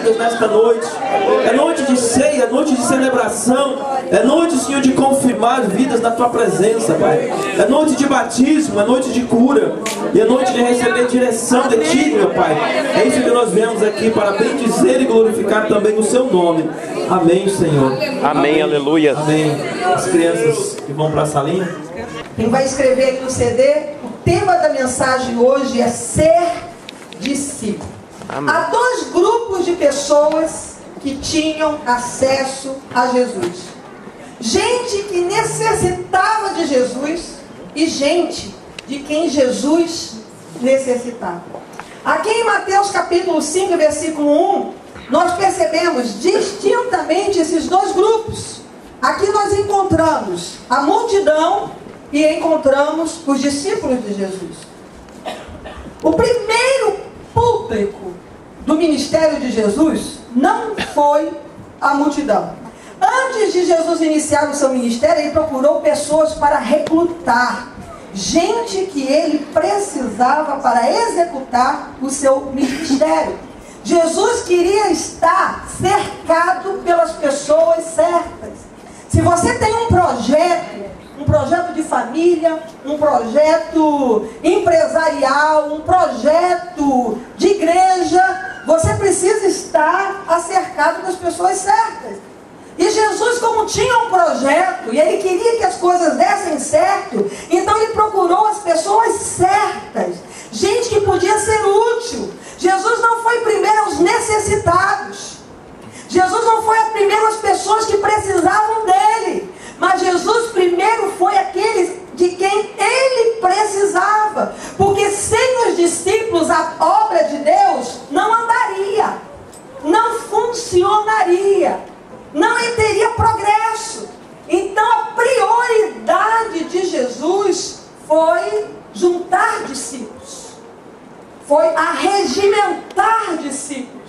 vidas nesta noite. É noite de ceia, é noite de celebração. É noite, Senhor, de confirmar vidas na Tua presença, Pai. É noite de batismo, é noite de cura. E é noite de receber direção de Ti, meu Pai. É isso que nós viemos aqui para bendizer e glorificar também o Seu nome. Amém, Senhor. Amém, aleluia. Amém. As crianças que vão para a salinha. Quem vai escrever aqui no CD, o tema da mensagem hoje é ser discípulo. Amém. Há dois grupos de pessoas que tinham acesso a Jesus: gente que necessitava de Jesus e gente de quem Jesus necessitava. Aqui em Mateus capítulo 5, versículo 1, nós percebemos distintamente esses dois grupos. Aqui nós encontramos a multidão e encontramos os discípulos de Jesus. O primeiro público do ministério de Jesus não foi a multidão. Antes de Jesus iniciar o seu ministério, ele procurou pessoas para recrutar, gente que ele precisava para executar o seu ministério. Jesus queria estar cercado pelas pessoas certas. Se você tem um projeto de família, um projeto empresarial, um projeto de igreja, você precisa estar acercado das pessoas certas. E Jesus, como tinha um projeto, e ele queria que as coisas dessem certo, então ele procurou as pessoas certas, gente que podia ser útil. Jesus não foi primeiro aos necessitados, Jesus não foi primeiro às pessoas que precisavam dele, mas Jesus primeiro foi aqueles de quem ele precisava, porque sem os discípulos a obra de Deus não andaria, não funcionaria, não teria progresso. Então a prioridade de Jesus foi juntar discípulos, foi arregimentar discípulos.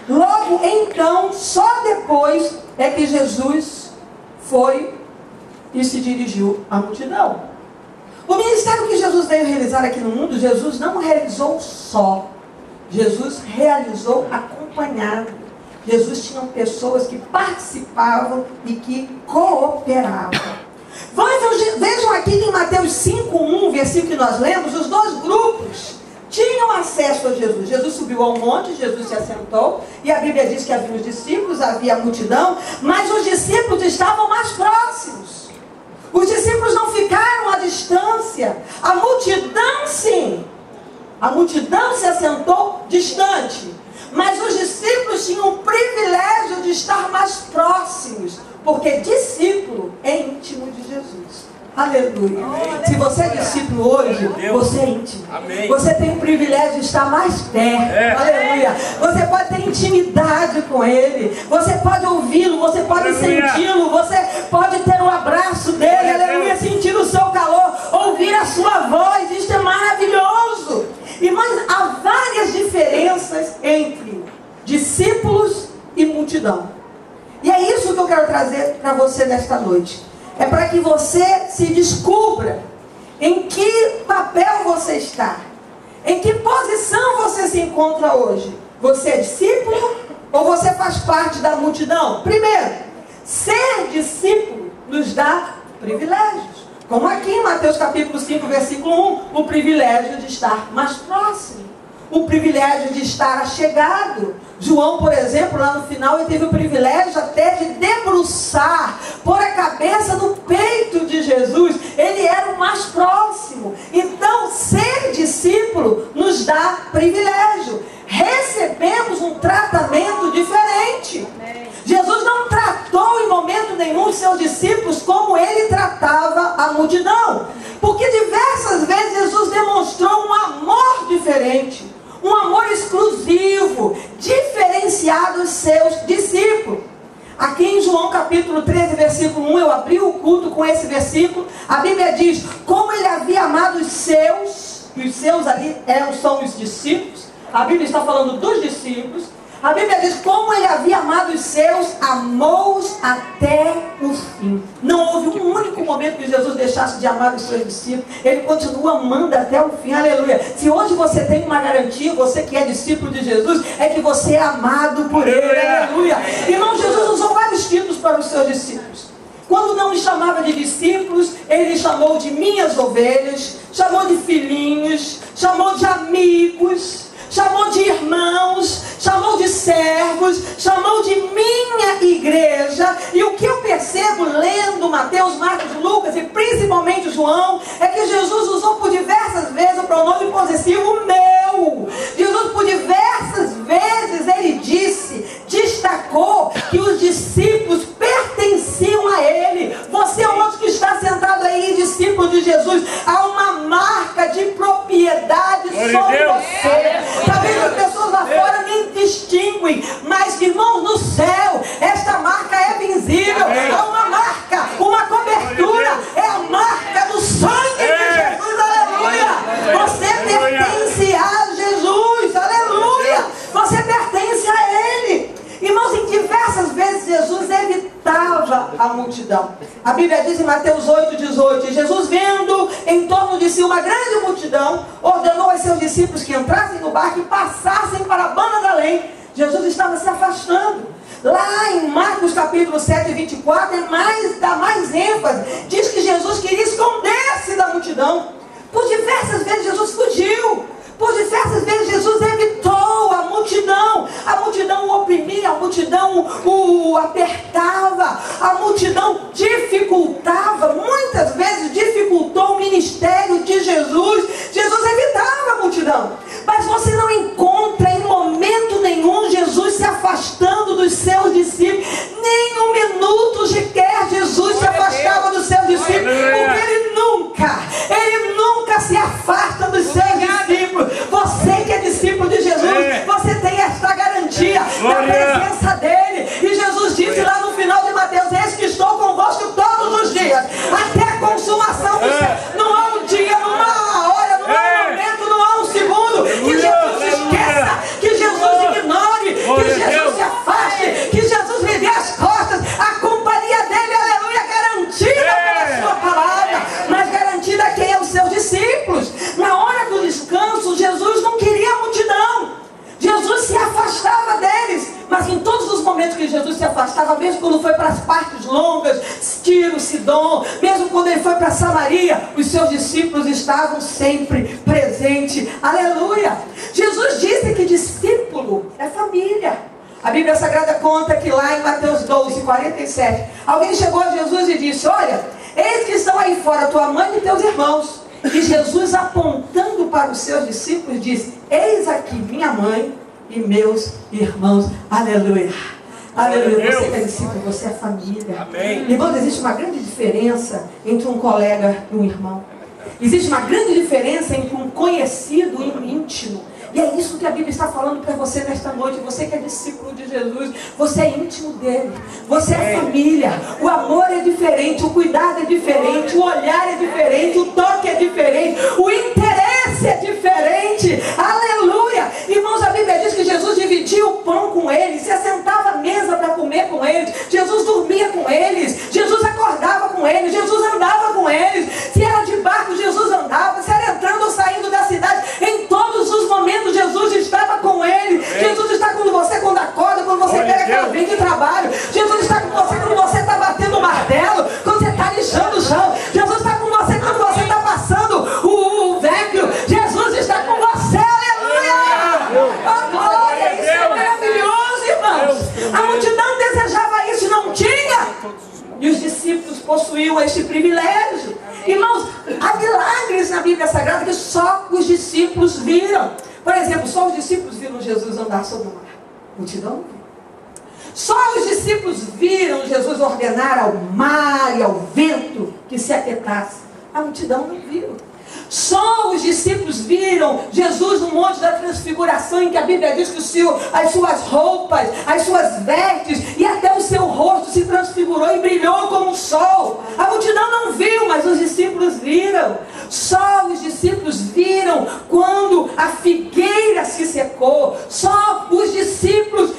Logo então, só depois é que Jesus foi e se dirigiu à multidão. O ministério que Jesus veio realizar aqui no mundo, Jesus não realizou só, Jesus realizou acompanhado. Jesus tinha pessoas que participavam e que cooperavam. Vejam aqui em Mateus 5:1, versículo que nós lemos, os dois grupos tinham acesso a Jesus. Jesus subiu ao monte, Jesus se assentou, e a Bíblia diz que havia os discípulos, havia a multidão, mas os discípulos estavam mais próximos. Os discípulos não ficaram à distância. A multidão sim, a multidão se assentou distante, mas os discípulos tinham o privilégio de estar mais próximos, porque discípulo é íntimo de Jesus. Aleluia. Amém. Se você é discípulo hoje, você é íntimo. Amém. Você tem o privilégio de estar mais perto. Aleluia. Você pode ter intimidade com Ele. Você pode ouvi-lo, você pode senti-lo, você pode ter um abraço dele. Aleluia. Sentir o seu calor, ouvir a sua voz. Isso é maravilhoso. Mas há várias diferenças entre discípulos e multidão. E é isso que eu quero trazer para você nesta noite. É para que você se descubra em que papel você está, em que posição você se encontra hoje. Você é discípulo ou você faz parte da multidão? Primeiro, ser discípulo nos dá privilégios. Como aqui em Mateus capítulo 5, versículo 1, o privilégio de estar mais próximo, o privilégio de estar achegado. João, por exemplo, lá no final, ele teve o privilégio até de debruçar, pôr a cabeça no peito de Jesus. Ele era o mais próximo. Então, ser discípulo nos dá privilégio. Recebemos um tratamento diferente. Jesus não tratou em momento nenhum os seus discípulos como ele tratava a multidão, porque diversas vezes Jesus demonstrou um amor diferente, um amor exclusivo, diferenciado aos seus discípulos. Aqui em João capítulo 13, versículo 1, eu abri o culto com esse versículo. A Bíblia diz, como ele havia amado os seus, e os seus ali são os discípulos. A Bíblia está falando dos discípulos. A Bíblia diz: como ele havia amado os seus, amou-os até o fim. Não houve um único momento que Jesus deixasse de amar os seus discípulos. Ele continua amando até o fim. Aleluia. Se hoje você tem uma garantia, você que é discípulo de Jesus, é que você é amado por ele. Aleluia. Irmão, Jesus usou vários títulos para os seus discípulos. Quando não os chamava de discípulos, ele chamou de minhas ovelhas, chamou de filhinhos, chamou de amigos, chamou de irmãos, chamou de servos, chamou de minha igreja. E o que eu percebo lendo Mateus, Marcos, Lucas e principalmente João, é que Jesus usou por diversas vezes o pronome possessivo meu. Jesus por diversas vezes ele destacou que os discípulos pertenciam a ele. Você hoje que está sentado aí, discípulo de Jesus, há uma marca de propriedade sobre você. Talvez as pessoas lá fora nem distinguem, mas irmãos, no céu esta marca é visível. Há uma marca, uma cobertura, é a marca do sangue de Jesus. Aleluia. Você pertence a Jesus. Aleluia. Você pertence a ele. Irmãos, em diversas vezes Jesus evitava a multidão. A Bíblia diz em Mateus 8,18: Jesus, vendo em torno de si uma grande multidão, ordenou aos seus discípulos que entrassem no barco e passassem para a banda da além. Jesus estava se afastando. Lá em Marcos capítulo 7, 24, dá mais ênfase. Diz que Jesus queria esconder-se da multidão. Por diversas vezes Jesus fugiu. Por diversas vezes Jesus evitou a multidão. A multidão o oprimia, a multidão o apertava, a multidão dificultava, muitas vezes dificultou o ministério de Jesus. Jesus evitava a multidão. Mas você não encontra em momento nenhum Jesus se afastando dos seus discípulos. Nem um minuto sequer Jesus se afastava dos seus discípulos. Porque ele nunca se afasta dos seus discípulos. Você que é discípulo de Jesus, você tem esta garantia da presença dele. E Jesus disse lá no final de Mateus: eis que estou convosco todos os dias, até a consumação dos séculos. Não há um dia, não há uma hora, não há um momento, não há um segundo que Jesus esqueça, que Jesus ignore, que Jesus se afaste, que Jesus lhe dê as costas. A companhia dele, aleluia, garantida pela sua palavra, mas garantida a quem é os seus discípulos. Na hora do descanso, Jesus não queria a multidão. Jesus se afastava deles. Mas em todos os momentos que Jesus se afastava, mesmo quando foi para as partes longas, Tiro, Sidom, mesmo quando ele foi para Samaria, os seus discípulos estavam sempre presentes. Aleluia. Jesus disse que discípulo é família. A Bíblia Sagrada conta que lá em Mateus 12, 47, alguém chegou a Jesus e disse: olha, eis que estão aí fora tua mãe e teus irmãos. E Jesus, apontando para os seus discípulos, disse: eis aqui minha mãe e meus irmãos. Aleluia. Aleluia. Você que é discípulo, você é família. Amém. Irmãos, existe uma grande diferença entre um colega e um irmão. Existe uma grande diferença entre um conhecido e um íntimo. E é isso que a Bíblia está falando para você nesta noite. Você que é discípulo de Jesus, você é íntimo dele, você é família. O amor é diferente, o cuidado é diferente, o olhar é diferente, o toque é diferente, o interesse é diferente. Aleluia. Irmãos, a Bíblia diz que Jesus dividia o pão com eles, se assentava à mesa para comer com eles, Jesus dormia com eles, Jesus acordava com eles, Jesus andava com eles. Se era de barco, Jesus andava. Se era entrando ou saindo da cidade, em todos os momentos Jesus estava com ele. Jesus está com você quando acorda, quando você pega aquela vem de trabalho. Jesus está com você quando você está batendo o martelo, quando você está lixando o chão. Jesus está com você quando você está passando o vécuo. Jesus está com você. Aleluia! Oh, glória! Isso é maravilhoso, irmãos. A multidão desejava isso e não tinha. E os discípulos possuíam este privilégio. Irmãos, há milagres na Bíblia Sagrada que só os discípulos viram. Por exemplo, só os discípulos viram Jesus andar sobre o mar. A multidão não viu. Só os discípulos viram Jesus ordenar ao mar e ao vento que se aquietasse. A multidão não viu. Só os discípulos viram Jesus no Monte da Transfiguração, em que a Bíblia diz que as suas roupas, as suas vestes e até o seu rosto se transfigurou e brilhou como o sol. A multidão não viu, mas os discípulos viram. Só os discípulos viram quando a figueira se secou. Só os discípulos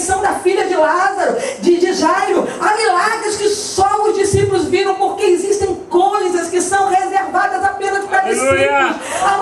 ressurreição da filha de Lázaro, de Jairo. Há milagres que só os discípulos viram, porque existem coisas que são reservadas apenas para discípulos. Há